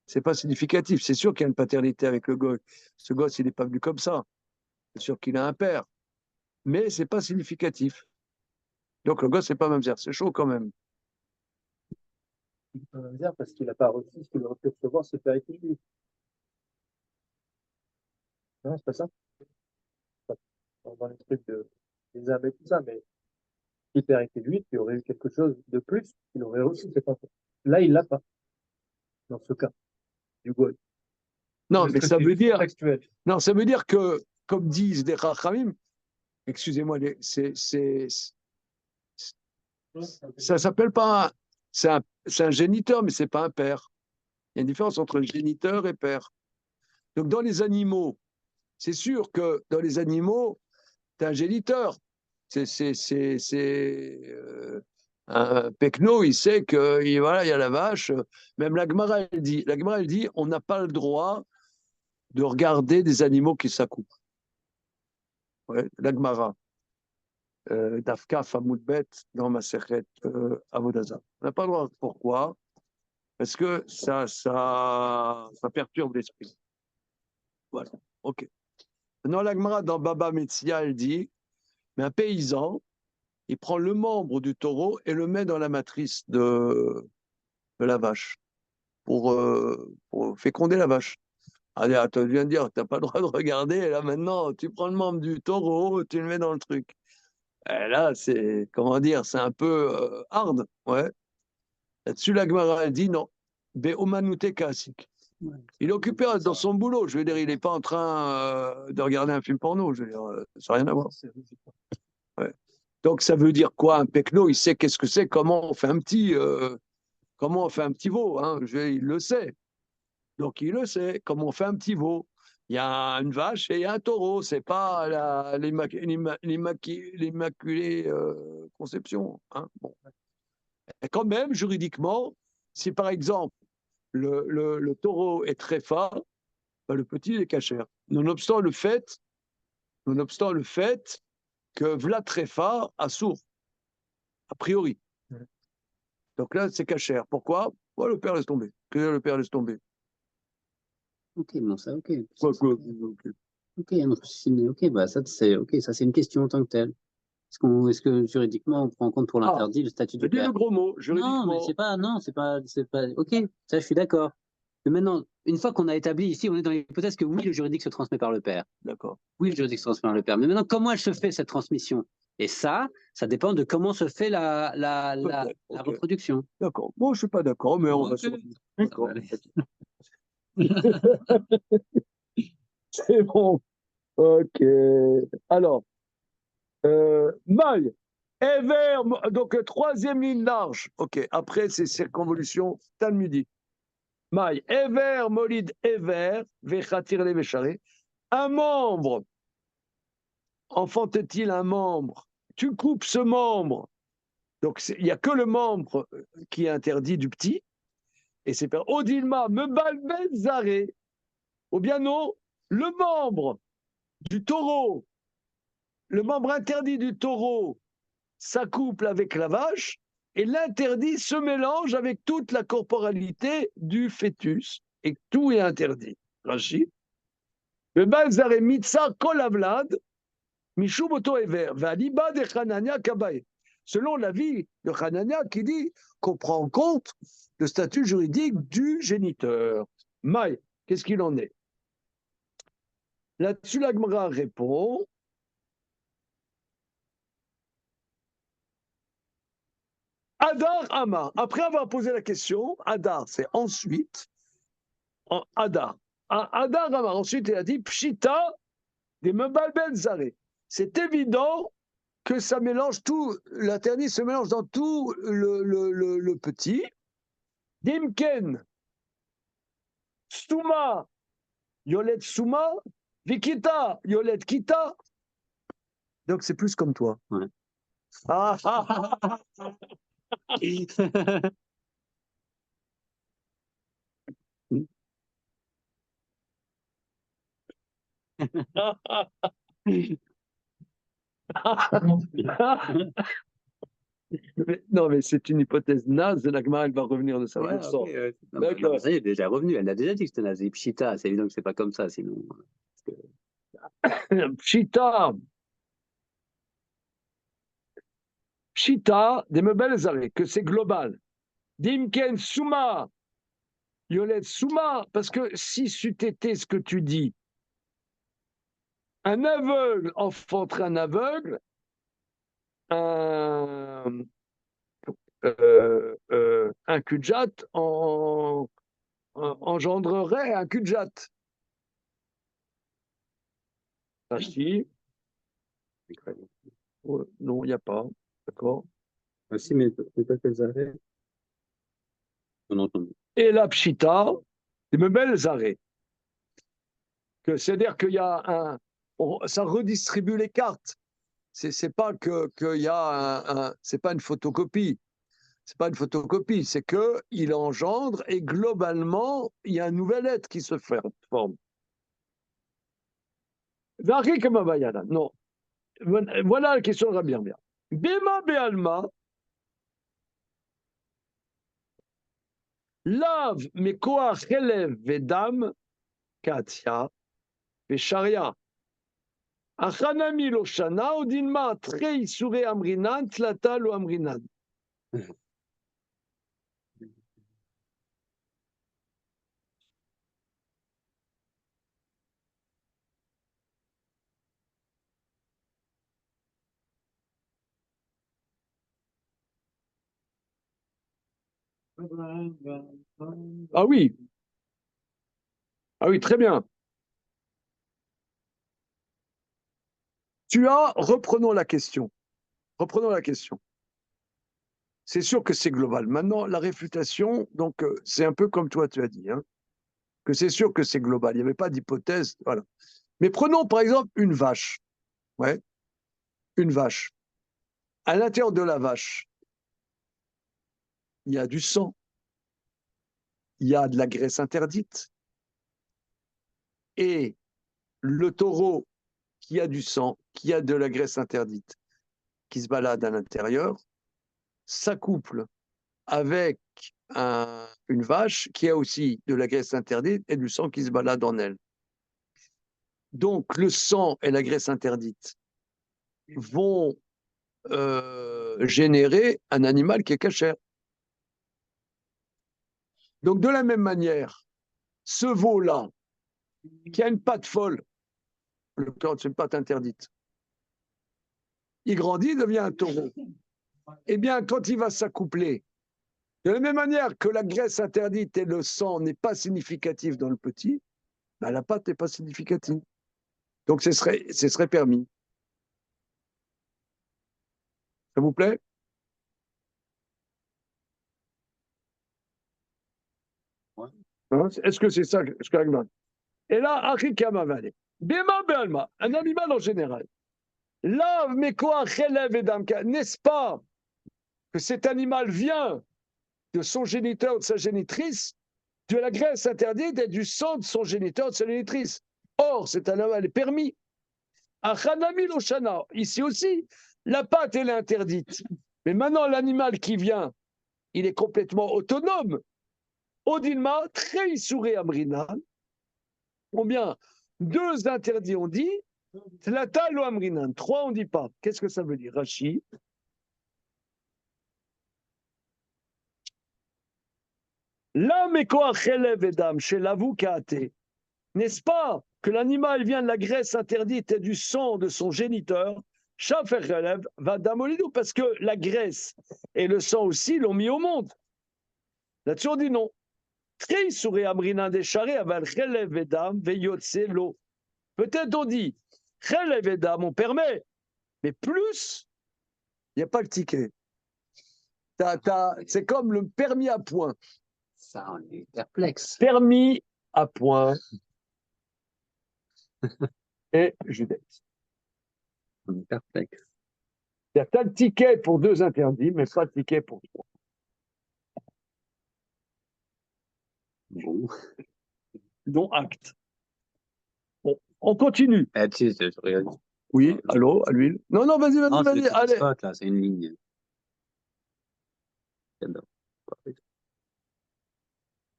C'est pas significatif. C'est sûr qu'il y a une paternité avec le goy. Ce gosse, il n'est pas venu comme ça. C'est sûr qu'il a un père. Mais c'est pas significatif. Donc le gosse, c'est pas mamzer. C'est chaud quand même. Il peut même dire parce qu'il n'a pas reçu ce qu'il aurait pu recevoir ce père était juif. Non, c'est pas ça. Dans les trucs des âmes et tout ça, mais si le père était juif, il aurait eu quelque chose de plus qu'il aurait reçu cet enfant. Là, il l'a pas. Dans ce cas, du goy. Non, mais ça veut dire. Textuel. Non, ça veut dire que, comme disent des Chachamim, excusez-moi, ça s'appelle pas c'est un géniteur, mais c'est pas un père. Il y a une différence entre géniteur et père. Donc dans les animaux, c'est sûr que dans les animaux, tu as un géniteur. Un pecno, il sait que voilà, il y a la vache. Même la Gemara, elle dit, on n'a pas le droit de regarder des animaux qui s'accouplent. Ouais, la Gemara. Dafka Famoudbet dans ma secrète Avodaza. On n'a pas le droit. Pourquoi? Parce que ça perturbe l'esprit. Voilà. OK. Maintenant, la Gemara dans Baba Metzia, elle dit, mais un paysan, il prend le membre du taureau et le met dans la matrice de la vache pour féconder la vache. Allez, tu viens de dire, tu n'as pas le droit de regarder, et là maintenant, tu prends le membre du taureau, tu le mets dans le truc. Et là, c'est, comment dire, c'est un peu hard, ouais. Là-dessus, la Gemara dit non. Be'omanute kasik. Il est occupé dans son boulot. Je veux dire, il n'est pas en train de regarder un film porno. Je veux dire, ça n'a rien à voir. Ouais. Donc, ça veut dire quoi? Un pecno, il sait qu'est-ce que c'est, comment on fait un petit veau. Hein. Il le sait. Donc, il le sait, comment on fait un petit veau. Il y a une vache et il y a un taureau. C'est pas l'immaculée conception. Hein. Bon. Et quand même, juridiquement, si par exemple, le taureau est très fort, ben, le petit il est cachère. nonobstant le fait que Vla Trefa a sourd, a priori. Donc là, c'est cachère. Pourquoi? Oh, le père laisse tomber. Le père laisse tomber. Ok, bon, ça, ok. Quoi, Ok, ok, bah, ça, c'est une question en tant que telle. Est-ce que juridiquement, on prend en compte pour l'interdit le statut du Dis père? le gros mot, Non, juridiquement. mais c'est pas, ok, ça, je suis d'accord. Mais maintenant, une fois qu'on a établi ici, on est dans l'hypothèse que oui, le juridique se transmet par le père. D'accord. Oui, le juridique se transmet par le père. Mais maintenant, comment elle se fait, cette transmission? Et ça dépend de comment se fait la Ok. reproduction. D'accord. Bon, je suis pas d'accord, mais on va Ok. se... Ça D'accord. va aller. C'est bon. Ok. Alors, maille. Ever, donc troisième ligne large. Ok. Après, c'est circonvolution talmudique. Maille. Ever, molid, ever, vechatir le vecharé. Un membre. Enfante-t-il un membre? Tu coupes ce membre. Donc, il n'y a que le membre qui est interdit du petit. Et c'est par Odilma, me balbezaré. Ou bien non, le membre du taureau, le membre interdit du taureau s'accouple avec la vache et l'interdit se mélange avec toute la corporalité du fœtus et tout est interdit. Rachid. Le balzare mitza kolavlad, mishuboto ever, valiba de Hanania kabae. Selon l'avis de Hanania qui dit qu'on prend en compte le statut juridique du géniteur. Maï, qu'est-ce qu'il en est? Là-dessus, la Gemara répond. Adar Ama. Après avoir posé la question, Adar, c'est ensuite. Adar. Adar Ama. Ensuite, il a dit Pshita des Mebalbel Zare. C'est évident que ça mélange tout, l'interdit se mélange dans tout le petit. Dimken, Stuma, Yolet Suma, Vikita, Yolet Kita. Donc c'est plus comme toi. Ouais. Ah, ah, ah, ah, ah, non, mais c'est une hypothèse naze. L'agma, elle va revenir de sa Ouais, pourcent. ok, non, ça y est, déjà revenu. Elle a déjà dit que c'était nazi. Pshita, c'est évident que c'est pas comme ça, sinon. Pshita, Pshita, des meubles arrêts, que c'est global. Dimken, Souma, Yolet, Souma, parce que si c'eût été ce que tu dis, un aveugle enfanterait un aveugle, un kudjat engendrerait un kudjat. Rachid, non, il n'y a pas. D'accord. Si, mais pas quels arrêts. On entend. Et la pshita, des meubles arrêts. C'est-à-dire qu'il y a ça redistribue les cartes. C'est pas qu'il y a c'est pas une photocopie. C'est pas une photocopie, c'est que il engendre et globalement il y a un nouvel être qui se forme. Non. Voilà la question de Rabbi Yirmiyah. Bema be'alma, lav mekoach chelev vedam katia vesharia. Achanami lo shana odinma tre isure amrinan tlata lo amrinan. Ah oui. Ah oui, très bien. Reprenons la question. Reprenons la question. C'est sûr que c'est global. Maintenant, la réfutation, donc c'est un peu comme toi tu as dit, hein, que c'est sûr que c'est global. Il n'y avait pas d'hypothèse. Voilà. Mais prenons par exemple une vache. Ouais, une vache. À l'intérieur de la vache, il y a du sang, il y a de la graisse interdite. Et le taureau qui a du sang, qui a de la graisse interdite, qui se balade à l'intérieur, s'accouple avec une vache qui a aussi de la graisse interdite et du sang qui se balade en elle. Donc, le sang et la graisse interdite vont générer un animal qui est cachère. Donc, de la même manière, ce veau-là, qui a une patte folle, c'est une patte interdite, il grandit, devient un taureau. Eh bien, quand il va s'accoupler, de la même manière que la graisse interdite et le sang n'est pas significatif dans le petit, ben la patte n'est pas significative. Donc, ce serait permis. Ça vous plaît? Ouais. Hein? Est-ce que c'est ça ce que Et là, un animal en général. Là, mais quoi, n'est-ce pas que cet animal vient de son géniteur, de sa génitrice, de la graisse interdite et du sang de son géniteur, de sa génitrice. Or, cet animal est permis. Ici aussi, la pâte, elle est interdite. Mais maintenant, l'animal qui vient, il est complètement autonome. Odilma, très souré amrina. Combien? 2 interdits, on dit. Tlata lo amrinan. 3, on ne dit pas. Qu'est-ce que ça veut dire, Rashi? La meko achelev edam, chez l'avou kaate. N'est-ce pas que l'animal vient de la graisse interdite et du sang de son géniteur? Chafer chelev va damolidou, parce que la graisse et le sang aussi l'ont mis au monde. Là-dessus, on dit non. Très souré amrinan décharé, aval chelev edam veyotse lo. Peut-être on dit chelev edam, on permet, mais plus, il n'y a pas le ticket. C'est comme le permis à point. Ça, on est perplexe. Permis à point. Et Judith. On est perplexe. Il y a tas de tickets pour 2 interdits, mais pas de tickets pour 3. Bon. Dont acte. Bon, on continue. Tu sais, je regarde. Oui, allô, à l'huile. Non, non, vas-y, Non, c'est vas-y, le petit allez. spot, là, c'est une ligne. J'adore.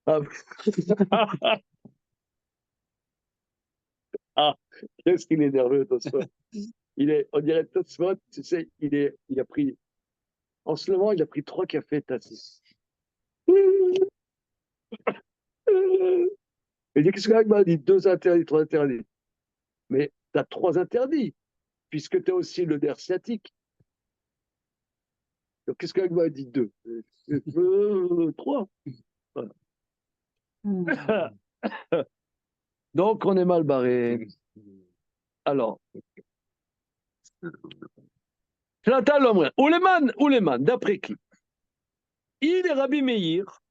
Ah, ah, qu'est-ce qu'il est nerveux, Tosfot. On dirait Tosfot, tu sais, il a pris, en ce moment, il a pris 3 cafés Tassis. Il dit, qu'est-ce que l'Agma dit? 2 interdits, 3 interdits. Mais tu as 3 interdits, puisque tu as aussi le nerf sciatique. Donc, qu'est-ce que l'Agma dit? 2. 3. Voilà. Donc, on est mal barré. Alors, Ouleman, d'après qui? Il est Rabbi Meir.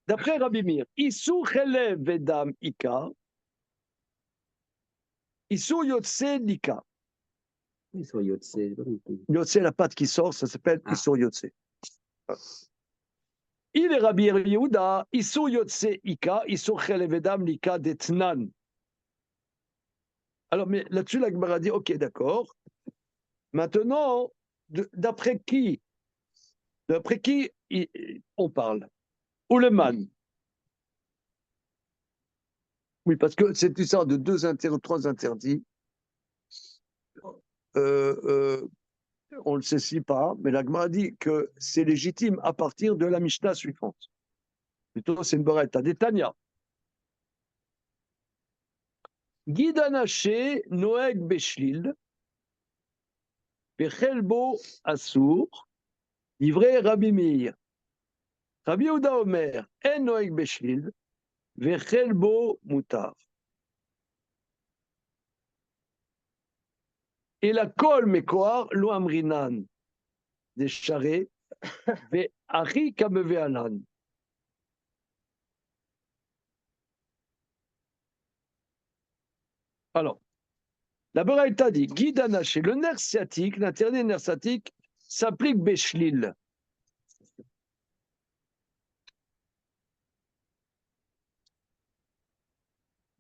D'après Rabbi Meir, Issou Chelev Vedam Ika, Issou Yotse Nika. Issur Yotse, j'ai pas compris. Yotse, la pâte qui sort, ça s'appelle Issou Yotse. Il est Rabbi Yehuda, Issou Yotse Ika, Issou Chelev Vedam Nika Detnan. Alors, mais là-dessus, la Gemara dit, ok, d'accord. Maintenant, d'après qui on parle? Ouleman. Oui, parce que c'est une sorte de 2 interdits, 3 interdits. On ne le sait si pas, mais la Gemara dit que c'est légitime à partir de la Mishnah suivante. Plutôt, c'est une borette à Détania. Guidanaché Noeg Beshlil, Bechelbo Assour, livré Rabbi Meir. Rabbi Yehuda Omer, En Noeg Beshlil, Bechelbo Mutar. Et la kol mekoar lo amrinan des charrets ve ari kameve alan. Alors, la Beraïta dit Guidanaché, le nerf sciatique, l'interdit nerf sciatique s'applique Beshlil.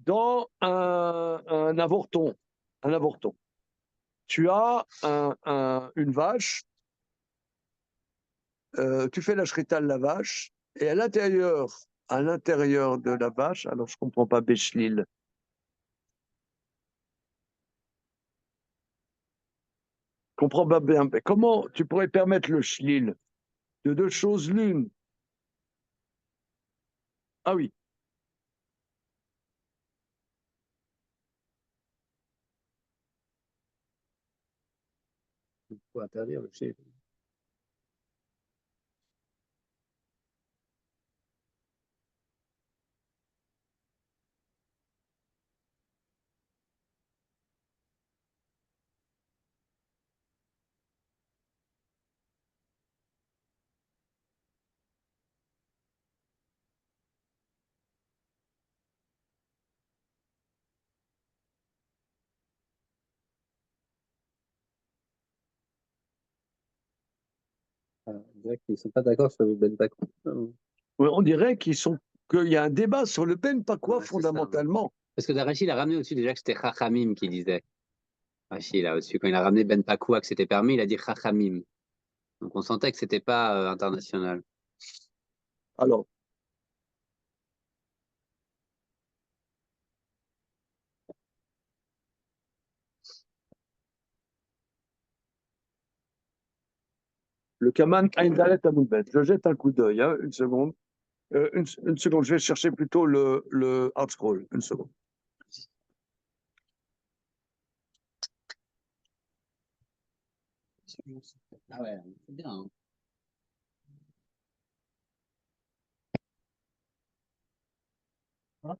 dans un avorton. Un avorton. Tu as une vache, tu fais la shrita de la vache, et à l'intérieur de la vache, alors je ne comprends pas Béchlil. Je comprends pas bien. Mais comment tu pourrais permettre le shlil de deux choses l'une? Ah oui. Il faut interdire le chef. On dirait qu'ils ne sont pas d'accord sur le Ben Pakou. Oui, on dirait qu'il y a un débat sur le Ben Pakwa Ouais, fondamentalement. Parce que Rachid a ramené au-dessus déjà que c'était Chachamim qui disait. Rachid, là, au-dessus, quand il a ramené Ben Pakwa que c'était permis, il a dit Chachamim. Donc on sentait que c'était pas international. Alors, le Kaman Aïndalet Amoudbet. Je jette un coup d'œil, hein, une seconde. Une seconde, je vais chercher plutôt le hard scroll. Une seconde. Ah ouais, c'est bien. Hein.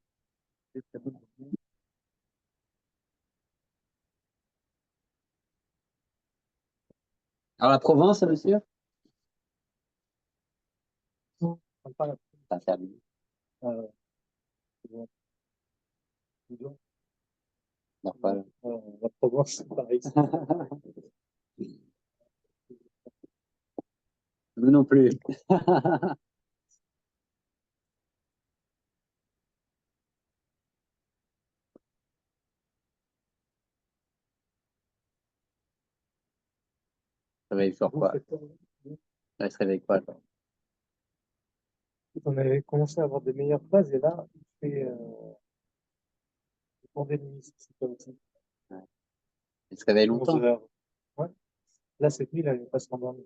Alors la Provence, monsieur? Ça fait bien. Normal. La Provence, c'est pareil. Nous non plus. Ça réveille sur quoi? Il se réveille quoi? On avait commencé à avoir des meilleures phases et là, il fait pandémie, c'est pas aussi. Ouais. Il se réveille 11 longtemps. heures. Ouais. Là, cette nuit, là, il passe s'endormir.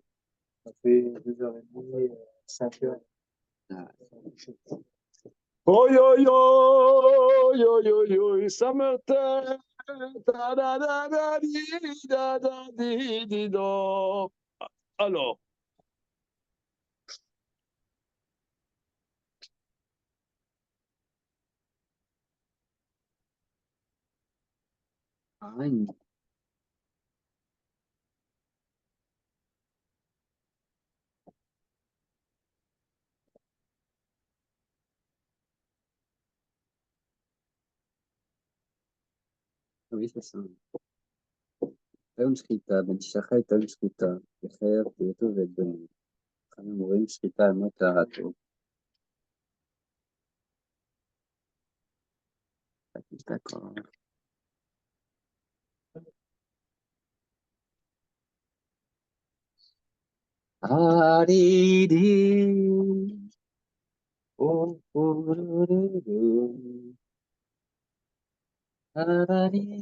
Ça fait 2h30, 5h. Ah. Oi, oi, oi, oi, oi, oi, summertime. Da, da, da, da, di, da, da, di, do. Alors, Ah, oui, c'est ça. היום שחיטה, בן תשחי תל שחיטה, יחייב תהייתו ואת בנו. חיים רואים שחיטה על מות טהרתו. D'accord. Haridi. Oh, oh, oh, oh. Haridi.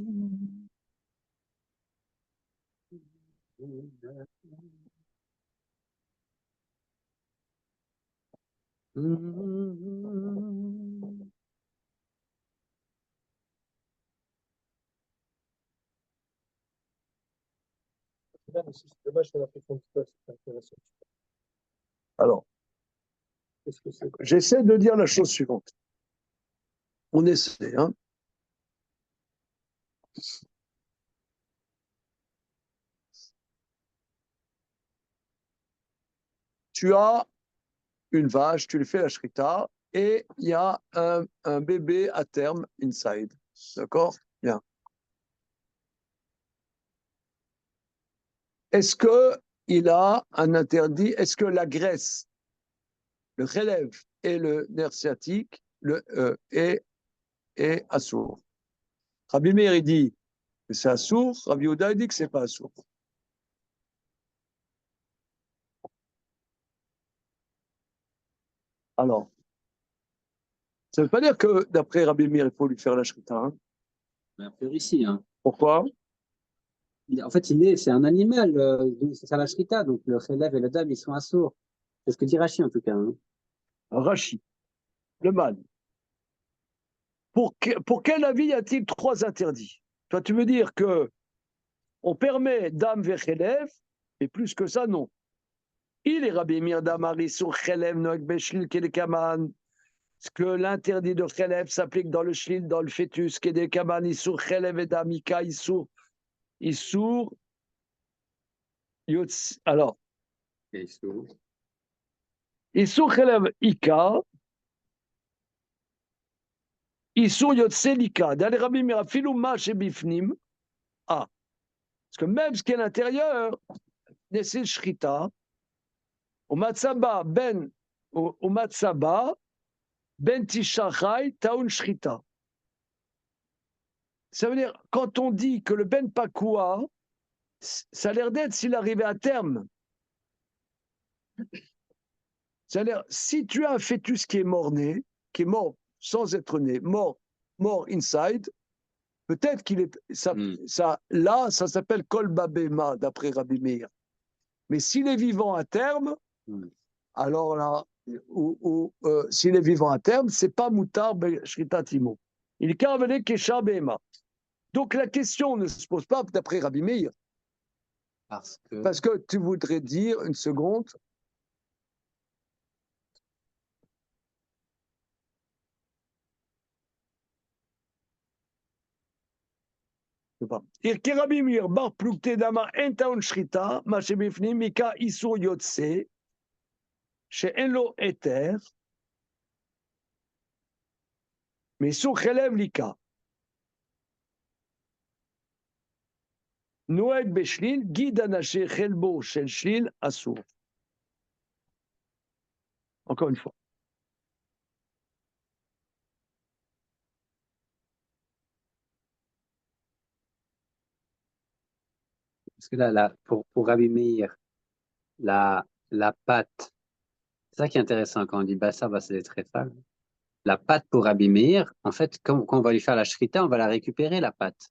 Là, c'est dommage qu'on a fait comme ça, c'est intéressant. alors, Qu'est-ce que c'est? j'essaie de dire la chose suivante. On essaie, hein. Tu as une vache, tu lui fais la shrita, et il y a un bébé à terme inside. D'accord? Bien. Est-ce qu'il a un interdit? Est-ce que la graisse, le relève et le nerf sciatique est est assourd. Rabbi Meir, il dit que c'est assourd, Rabbi Yehuda, il dit que c'est pas assourd. Alors, ça ne veut pas dire que d'après Rabbi Meir, il faut lui faire la shrita. Hein. Mais a priori, ici, hein. Pourquoi? En fait, c'est un animal, c'est ça la shrita, donc le chelev et le dam, ils sont assourds. C'est ce que dit Rashi, en tout cas. Hein. Rashi, le man. Pour quel avis y a-t-il 3 interdits? Toi, tu veux dire que on permet dam vers chelev, et plus que ça, non. Il est Rabbi Meir d'Amari sur chelev noek beshlil kelekaman. Ce que l'interdit de chelev s'applique dans le shlil, dans le fœtus, kedekaman, isur chelev et damika, isur yotz. Alors, isur chelev ika, isur yotze lika. Dans les Rabbi Meir, afilou ma shebifnim. Ah, parce que même ce qui est à l'intérieur, c'est shrita. Au matzaba ben tishachai taun shrita. Ça veut dire, quand on dit que le ben pakua, ça a l'air d'être s'il arrivait à terme. C'est-à-dire, si tu as un fœtus qui est mort-né, qui est mort sans être né, mort inside, peut-être qu'il est. Là, ça s'appelle kol babema, d'après Rabbi Meir. Mais s'il est vivant à terme, alors là, s'il est vivant à terme, c'est pas mutar shrita timo. Il est carvené kesha bema. Donc la question ne se pose pas d'après Rabbi Meir. Parce que tu voudrais dire, une seconde. Ir Rabbi Meir bar plukte dama entaun shrita, ma shebifnim mika isur yotse, she'en lo eter, mais sur chelev lika. Noed beshlil, guide anaché chelbo shel shlil asur. Encore une fois. Parce que là pour Rabbi Meir, la pâte, c'est ça qui est intéressant quand on dit Bassar, c'est très fable. La pâte pour Rabbi Meir, en fait, quand on va lui faire la shrita, on va la récupérer, la pâte.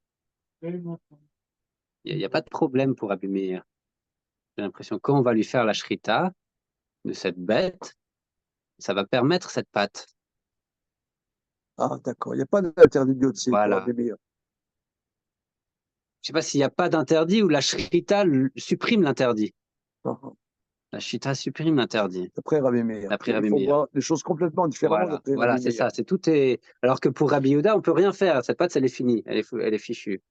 Il n'y a pas de problème pour Rabbi Meir. J'ai l'impression que quand on va lui faire la shrita de cette bête, ça va permettre cette pâte. Ah, d'accord. Il n'y a pas d'interdit de yotse pour Rabbi Meir. Je ne sais pas s'il n'y a pas d'interdit ou la shrita supprime l'interdit. La shrita supprime l'interdit. D'après Rabbi Meir. D'après Rabbi Il faut Meir. voir des choses complètement différentes. Voilà, c'est ça. Tout est. Alors que pour Rabbi Yehuda, on ne peut rien faire. Cette pâte, elle est finie. Elle est fichue.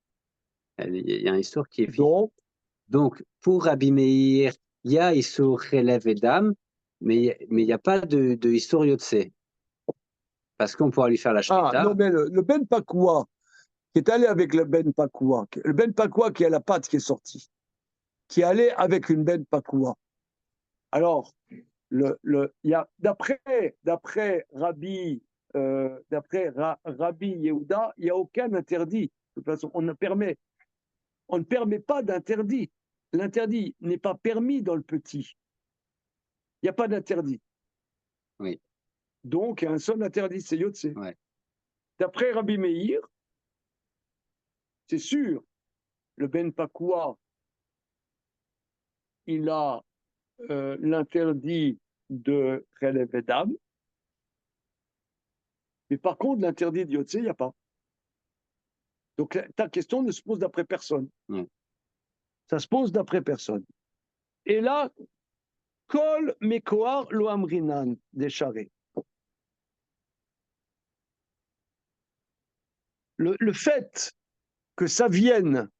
Il y a un histoire qui est fichu. Donc, pour Rabbi Meir, il y a Issour Chelev et Dam, mais il n'y a pas de Issour Yotse. Parce qu'on pourra lui faire la shrita. Ah, non, mais le Ben Pakua, qui est allé avec le Ben Pakua, qui a la pâte qui est sortie, qui est allé avec une Ben Pakua. Alors, d'après Rabbi Yehuda, il n'y a aucun interdit. De toute façon, on ne permet pas d'interdit. L'interdit n'est pas permis dans le petit. Il n'y a pas d'interdit. Oui. Donc, il y a un seul interdit, c'est Yotse. Ouais. D'après Rabbi Meir, c'est sûr, le Ben Pakua, il a l'interdit de Chelev et Dam, mais par contre, l'interdit de Yotse, il n'y a pas. Donc, ta question ne se pose d'après personne. Ça se pose d'après personne. Et là, Kol Mekoar Lo Amrinan Décharé. Le fait que ça vienne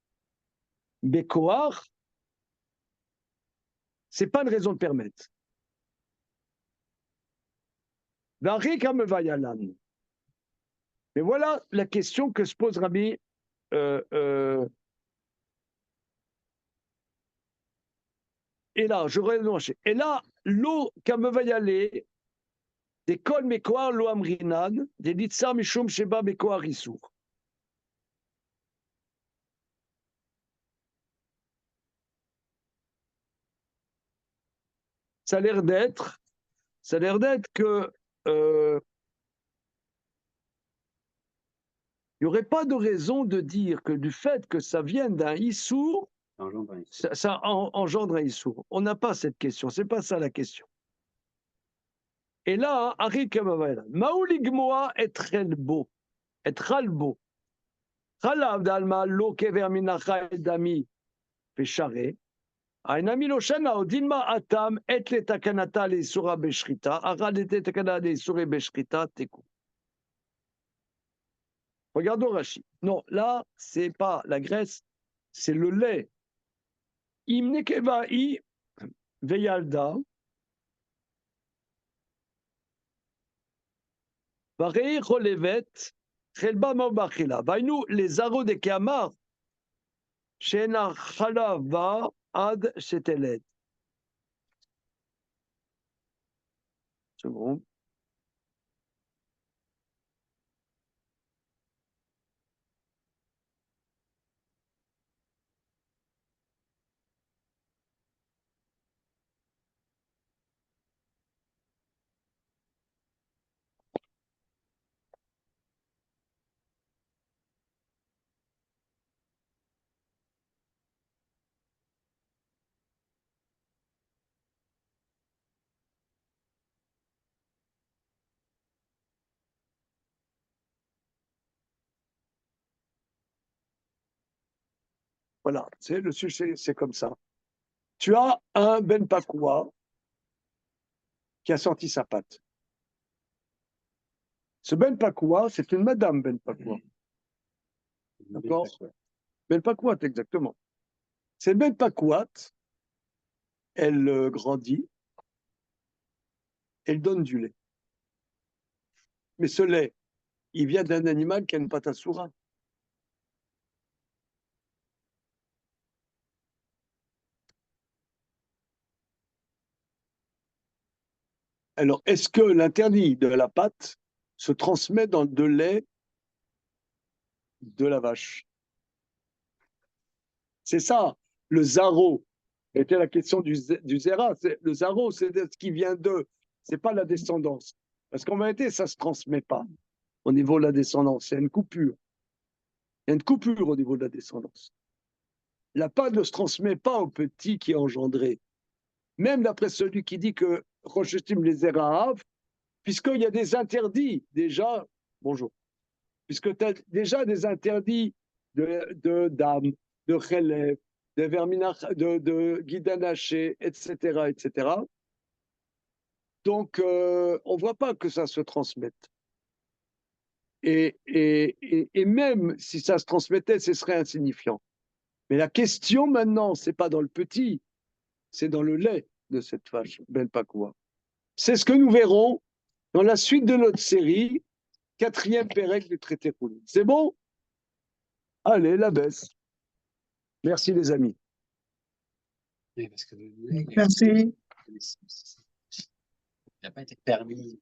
Bekoar, c'est pas une raison de permettre. Mais voilà la question que se pose Rabbi et là, je reviens. Et là, l'eau Kamevayale, des kol mekoar lo amrinan, des litzar mishum sheba mekoar isur. Ça a l'air d'être que il n'y aurait pas de raison de dire que du fait que ça vienne d'un issour, ça engendre un issour. On n'a pas cette question, c'est pas ça la question. Et là, arrive Kamavaïla. Maouligmoa et Trelbo, et Tralbo. Chalav d'Alma, lo kever minacha et dami, pécharé. Ainami lo shana, odinma atam, et le takanata le sura beshrita, arad et takanata le sura beshrita, teku. Regardons Rashi. Non, là, c'est pas la graisse, c'est le lait. Imnekeva'i veyalda. Varei cholevet, chelba mobachila. Vainu les aro de Kamar, shena chalava ad sheteled. Seconde. Voilà, c'est le sujet, c'est comme ça. Tu as un Ben Pakoua qui a sorti sa patte. Ce Ben Pakoua, c'est une Madame Ben Pakoua. D'accord? Ben Pakoua, exactement. C'est Ben Pakoua, elle grandit, elle donne du lait. Mais ce lait, il vient d'un animal qui a une patte assoura. Alors, est-ce que l'interdit de la pâte se transmet dans le lait de la vache? C'est ça, le zaro. C'était la question du zéra. Le zaro, c'est ce qui vient d'eux. C'est pas la descendance. Parce qu'en vérité, ça se transmet pas au niveau de la descendance. Il y a une coupure. Il y a une coupure au niveau de la descendance. La pâte ne se transmet pas au petit qui est engendré. Même d'après celui qui dit que Rochetim les Zérahav, puisqu'il y a des interdits déjà, bonjour, puisque tu as déjà des interdits de d'âme, de relève, de verminach, de guidanaché, etc., etc. Donc, on ne voit pas que ça se transmette. Et même si ça se transmettait, ce serait insignifiant. Mais la question maintenant, ce n'est pas dans le petit, c'est dans le lait de cette vache, Ben Pakoua. C'est ce que nous verrons dans la suite de notre série, 4e pérec du traité Khouloun. C'est bon? Allez, la baisse. Merci les amis. Oui, parce que le lait, Merci. il n'a pas été permis.